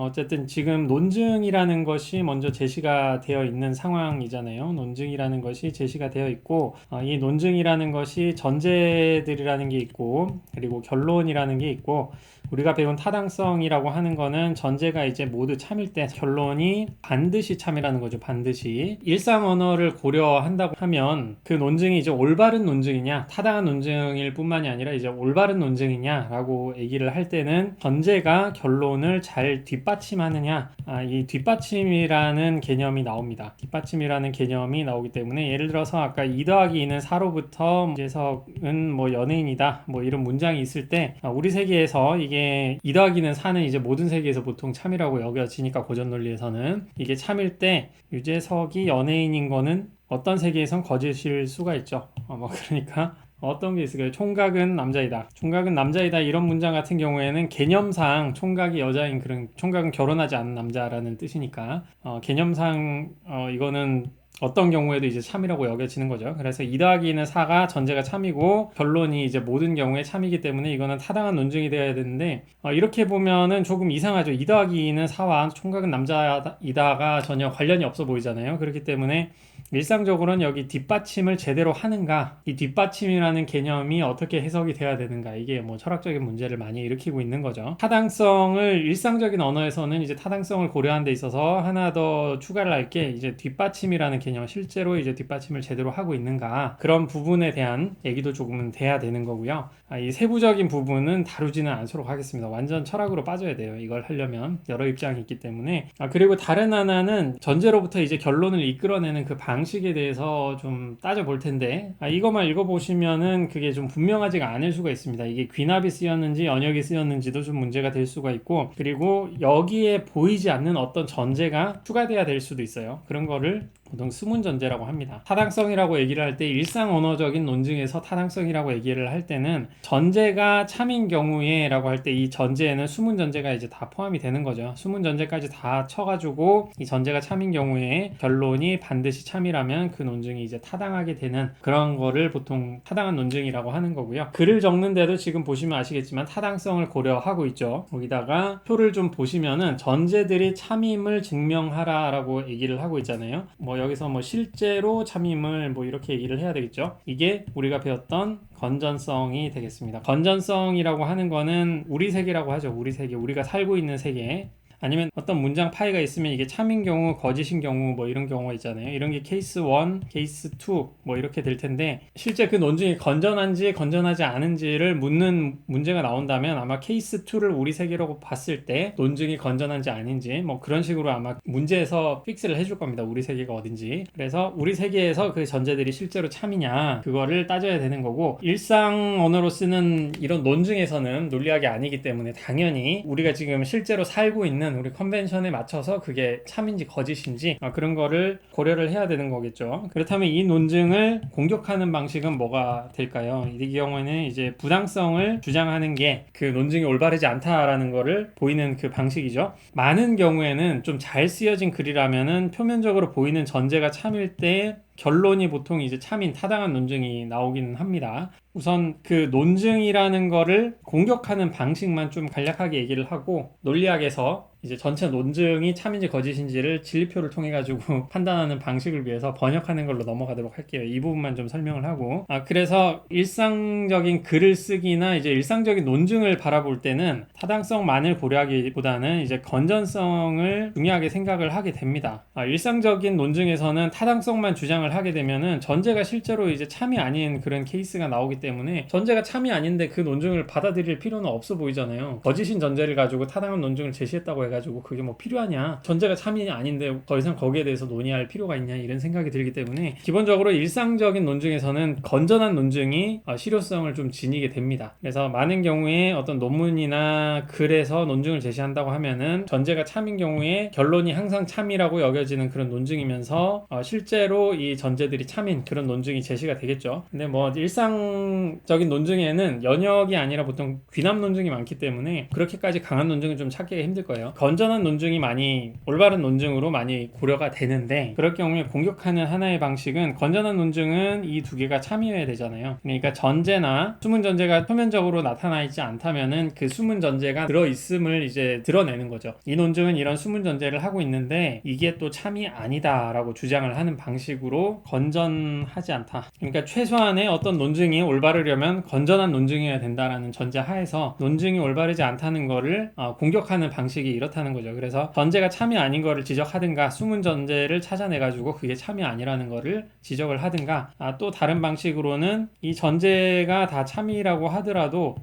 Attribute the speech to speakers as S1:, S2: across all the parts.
S1: 어쨌든 지금 논증이라는 것이 먼저 제시가 되어 있는 상황이잖아요. 논증이라는 것이 제시가 되어 있고, 이 논증이라는 것이 전제들이라는 게 있고, 그리고 결론이라는 게 있고, 우리가 배운 타당성이라고 하는 거는 전제가 이제 모두 참일 때 결론이 반드시 참이라는 거죠. 반드시. 일상 언어를 고려한다고 하면 그 논증이 이제 올바른 논증이냐, 타당한 논증일 뿐만이 아니라 이제 올바른 논증이냐라고 얘기를 할 때는 전제가 결론을 잘 뒷받침하느냐, 이 뒷받침이라는 개념이 나옵니다. 뒷받침이라는 개념이 나오기 때문에 예를 들어서 아까 2 더하기 2는 4로부터 재석은 뭐 연예인이다 뭐 이런 문장이 있을 때 우리 세계에서 이게 2 더하기는 4는 이제 모든 세계에서 보통 참이라고 여겨지니까 고전 논리에서는 이게 참일 때 유재석이 연예인인 거는 어떤 세계에선 거짓일 수가 있죠. 그러니까 어떤 게 있을까요? 총각은 남자이다. 총각은 남자이다. 이런 문장 같은 경우에는 개념상 총각이 여자인 그런 총각은 결혼하지 않은 남자라는 뜻이니까 개념상 이거는 어떤 경우에도 이제 참이라고 여겨지는 거죠. 그래서 2 더하기는 4가 전제가 참이고 결론이 이제 모든 경우에 참이기 때문에 이거는 타당한 논증이 되어야 되는데 이렇게 보면은 조금 이상하죠. 2 더하기 2는 4와 총각은 남자이다가 전혀 관련이 없어 보이잖아요. 그렇기 때문에 일상적으로는 여기 뒷받침을 제대로 하는가, 이 뒷받침이라는 개념이 어떻게 해석이 돼야 되는가, 이게 뭐 철학적인 문제를 많이 일으키고 있는 거죠. 타당성을 일상적인 언어에서는 이제 타당성을 고려하는 데 있어서 하나 더 추가를 할 게 이제 뒷받침이라는 개념, 실제로 이제 뒷받침을 제대로 하고 있는가, 그런 부분에 대한 얘기도 조금은 돼야 되는 거고요. 이 세부적인 부분은 다루지는 않도록 하겠습니다. 완전 철학으로 빠져야 돼요. 이걸 하려면 여러 입장이 있기 때문에. 그리고 다른 하나는 전제로부터 이제 결론을 이끌어내는 그 방식에 대해서 좀 따져볼 텐데 이것만 읽어보시면은 그게 좀 분명하지가 않을 수가 있습니다. 이게 귀납이 쓰였는지 언역이 쓰였는지도 좀 문제가 될 수가 있고, 그리고 여기에 보이지 않는 어떤 전제가 추가돼야 될 수도 있어요. 그런 거를 보통 수문전제라고 합니다. 타당성이라고 얘기를 할 때 일상 언어적인 논증에서 타당성이라고 얘기를 할 때는 전제가 참인 경우에 라고 할 때 이 전제에는 수문전제가 이제 다 포함이 되는 거죠. 수문전제까지 다 쳐가지고 이 전제가 참인 경우에 결론이 반드시 참이라면 그 논증이 이제 타당하게 되는 그런 거를 보통 타당한 논증이라고 하는 거고요. 글을 적는데도 지금 보시면 아시겠지만 타당성을 고려하고 있죠. 거기다가 표를 좀 보시면은 전제들이 참임을 증명하라 라고 얘기를 하고 있잖아요. 여기서 실제로 참임을 이렇게 얘기를 해야 되겠죠. 이게 우리가 배웠던 건전성이 되겠습니다. 건전성이라고 하는 거는 우리 세계라고 하죠. 우리 세계, 우리가 살고 있는 세계. 아니면 어떤 문장 파이가 있으면 이게 참인 경우, 거짓인 경우 이런 경우가 있잖아요. 이런 게 케이스 1, 케이스 2 이렇게 될 텐데 실제 그 논증이 건전한지 건전하지 않은지를 묻는 문제가 나온다면 아마 케이스 2를 우리 세계라고 봤을 때 논증이 건전한지 아닌지 그런 식으로 아마 문제에서 픽스를 해줄 겁니다. 우리 세계가 어딘지. 그래서 우리 세계에서 그 전제들이 실제로 참이냐 그거를 따져야 되는 거고, 일상 언어로 쓰는 이런 논증에서는 논리학이 아니기 때문에 당연히 우리가 지금 실제로 살고 있는 우리 컨벤션에 맞춰서 그게 참인지 거짓인지 그런 거를 고려를 해야 되는 거겠죠. 그렇다면 이 논증을 공격하는 방식은 뭐가 될까요? 이 경우에는 이제 부당성을 주장하는 게 그 논증이 올바르지 않다라는 거를 보이는 그 방식이죠. 많은 경우에는 좀 잘 쓰여진 글이라면은 표면적으로 보이는 전제가 참일 때 결론이 보통 이제 참인 타당한 논증이 나오긴 합니다. 우선 그 논증이라는 거를 공격하는 방식만 좀 간략하게 얘기를 하고, 논리학에서 이제 전체 논증이 참인지 거짓인지를 진리표를 통해 가지고 판단하는 방식을 위해서 번역하는 걸로 넘어가도록 할게요. 이 부분만 좀 설명을 하고, 그래서 일상적인 글을 쓰기나 이제 일상적인 논증을 바라볼 때는 타당성만을 고려하기보다는 이제 건전성을 중요하게 생각을 하게 됩니다. 일상적인 논증에서는 타당성만 주장을 하게 되면은 전제가 실제로 이제 참이 아닌 그런 케이스가 나오기 때문에 전제가 참이 아닌데 그 논증을 받아들일 필요는 없어 보이잖아요. 거짓인 전제를 가지고 타당한 논증을 제시했다고 해가지고 그게 필요하냐, 전제가 참이 아닌데 더 이상 거기에 대해서 논의할 필요가 있냐, 이런 생각이 들기 때문에 기본적으로 일상적인 논증에서는 건전한 논증이 실효성을 좀 지니게 됩니다. 그래서 많은 경우에 어떤 논문이나 글에서 논증을 제시한다고 하면은 전제가 참인 경우에 결론이 항상 참이라고 여겨지는 그런 논증이면서 실제로 이 전제들이 참인 그런 논증이 제시가 되겠죠. 근데 뭐 일상적인 논증에는 연역이 아니라 보통 귀납 논증이 많기 때문에 그렇게까지 강한 논증은 좀 찾기가 힘들 거예요. 건전한 논증이 많이 올바른 논증으로 많이 고려가 되는데, 그럴 경우에 공격하는 하나의 방식은, 건전한 논증은 이 두 개가 참여해야 되잖아요. 그러니까 전제나 수문 전제가 표면적으로 나타나 있지 않다면은 그 수문 전제가 들어있음을 이제 드러내는 거죠. 이 논증은 이런 수문 전제를 하고 있는데 이게 또 참이 아니다라고 주장을 하는 방식으로 건전하지 않다. 그러니까 최소한의 어떤 논증이 올바르려면 건전한 논증이어야 된다라는 전제 하에서 논증이 올바르지 않다는 거를 공격하는 방식이 이렇다는 거죠. 그래서 전제가 참이 아닌 거를 지적하든가, 수문 전제를 찾아내가지고 그게 참이 아니라는 거를 지적을 하든가, 또 다른 방식으로는 이 전제가 다 참이라고 하더라도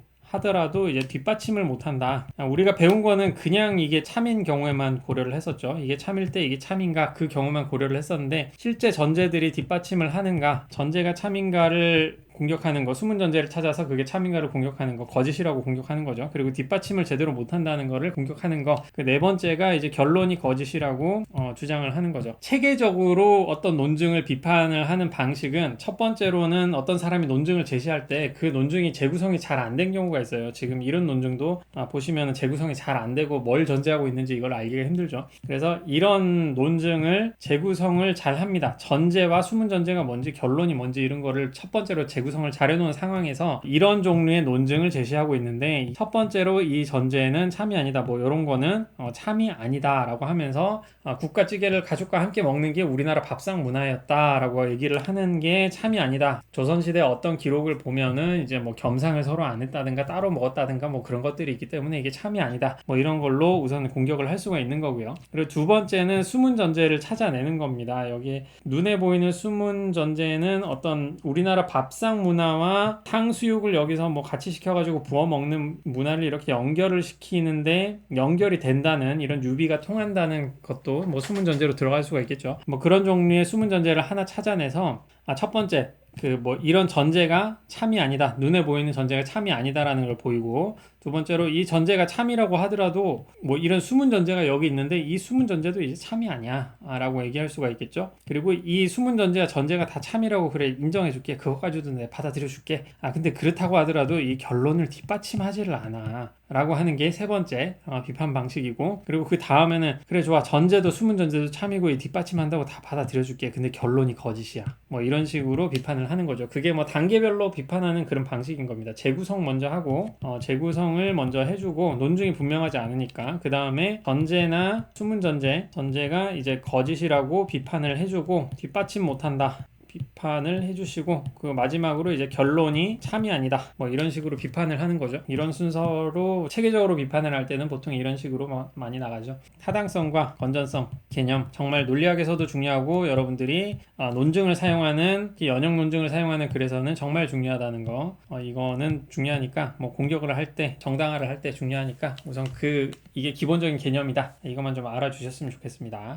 S1: 이제 뒷받침을 못한다. 우리가 배운 거는 그냥 이게 참인 경우에만 고려를 했었죠. 이게 참일 때 이게 참인가 그 경우만 고려를 했었는데, 실제 전제들이 뒷받침을 하는가, 전제가 참인가를 공격하는 거, 수문 전제를 찾아서 그게 참인가를 공격하는 거, 거짓이라고 공격하는 거죠. 그리고 뒷받침을 제대로 못한다는 거를 공격하는 거. 그 네 번째가 이제 결론이 거짓이라고 주장을 하는 거죠. 체계적으로 어떤 논증을 비판을 하는 방식은, 첫 번째로는 어떤 사람이 논증을 제시할 때 그 논증이 재구성이 잘 안 된 경우가 있어요. 지금 이런 논증도 보시면 재구성이 잘 안 되고 뭘 전제하고 있는지 이걸 알기가 힘들죠. 그래서 이런 논증을 재구성을 잘 합니다. 전제와 수문 전제가 뭔지, 결론이 뭔지 이런 거를 첫 번째로 재구성을 잘 해놓은 상황에서 이런 종류의 논증을 제시하고 있는데, 첫 번째로 이 전제는 참이 아니다, 뭐 이런 거는 참이 아니다 라고 하면서 국가찌개를 가족과 함께 먹는 게 우리나라 밥상 문화였다 라고 얘기를 하는 게 참이 아니다. 조선시대 어떤 기록을 보면은 이제 뭐 겸상을 서로 안 했다든가 따로 먹었다든가 뭐 그런 것들이 있기 때문에 이게 참이 아니다, 뭐 이런 걸로 우선 공격을 할 수가 있는 거고요. 그리고 두 번째는 수문 전제를 찾아내는 겁니다. 여기 눈에 보이는 수문 전제는 어떤 우리나라 밥상 문화와 탕수육을 여기서 뭐 같이 시켜가지고 부어 먹는 문화를 이렇게 연결을 시키는데, 연결이 된다는, 이런 유비가 통한다는 것도 뭐 수문 전제로 들어갈 수가 있겠죠. 뭐 그런 종류의 수문 전제를 하나 찾아내서, 첫 번째 이런 전제가 참이 아니다, 눈에 보이는 전제가 참이 아니다라는 걸 보이고, 두 번째로 이 전제가 참이라고 하더라도 뭐 이런 수문 전제가 여기 있는데 이 수문 전제도 이제 참이 아니야 라고 얘기할 수가 있겠죠. 그리고 이 수문 전제가 다 참이라고 그래 인정해 줄게, 그것까지도 내가 받아들여 줄게, 근데 그렇다고 하더라도 이 결론을 뒷받침하지를 않아 라고 하는 게 세 번째 비판 방식이고, 그리고 그 다음에는 그래 좋아, 전제도 수문 전제도 참이고 이 뒷받침한다고 다 받아들여 줄게, 근데 결론이 거짓이야, 뭐 이런 식으로 비판을 하는 거죠. 그게 뭐 단계별로 비판하는 그런 방식인 겁니다. 재구성 먼저 하고 재구성을 먼저 해주고, 논증이 분명하지 않으니까 그 다음에 전제나 수문 전제가 이제 거짓이라고 비판을 해주고, 뒷받침 못한다 비판을 해주시고, 그 마지막으로 이제 결론이 참이 아니다, 뭐 이런 식으로 비판을 하는 거죠. 이런 순서로 체계적으로 비판을 할 때는 보통 이런 식으로 많이 나가죠. 타당성과 건전성 개념, 정말 논리학에서도 중요하고 여러분들이 논증을 사용하는, 연역 논증을 사용하는 글에서는 정말 중요하다는 거, 이거는 중요하니까, 뭐 공격을 할 때, 정당화를 할 때 중요하니까 우선 이게 기본적인 개념이다, 이것만 좀 알아주셨으면 좋겠습니다.